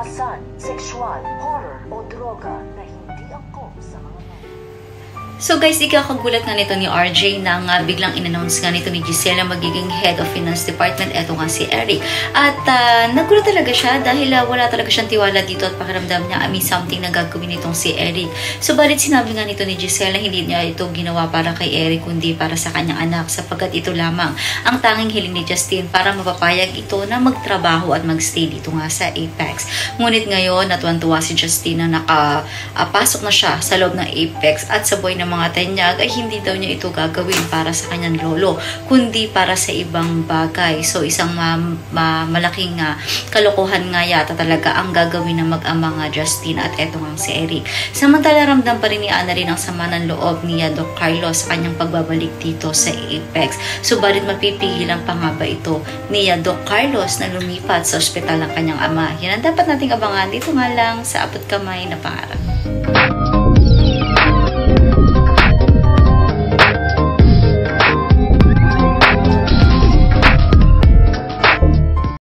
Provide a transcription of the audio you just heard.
karahasan, sexual, horror o droga na hindi angkop sa mga So guys, ikakagulat nga nito ni RJ na nga biglang in-announce nga nito ni Giselle na magiging head of finance department. Eto nga si Eric. At nagulat talaga siya dahil wala talaga siyang tiwala dito at pakiramdam niya may something na gagawin nitong si Eric. So balit sinabi nga nito ni Giselle na hindi niya ito ginawa para kay Eric kundi para sa kanyang anak sapagkat ito lamang ang tanging hiling ni Justin para mapapayag ito na magtrabaho at magstay dito nga sa Apex. Ngunit ngayon natuwan-tuwa si Justin na nakapasok na siya sa loob ng Apex at sa buhay ng mga tanyag ay hindi daw niya ito gagawin para sa kanyang lolo kundi para sa ibang bagay. So isang malaking kalokohan nga yata talaga ang gagawin ng mag-ama nga Justin at eto nga si Eric. Samantala ramdam pa rin ni Ana rin ang sama ng loob ni Doc Carlos sa kanyang pagbabalik dito sa Apex. Subalit mapipigilan pa nga ba ito ni Doc Carlos na lumipat sa ospital ng kanyang ama? Yan ang dapat nating abangan dito nga lang sa Abot Kamay na Pangarap.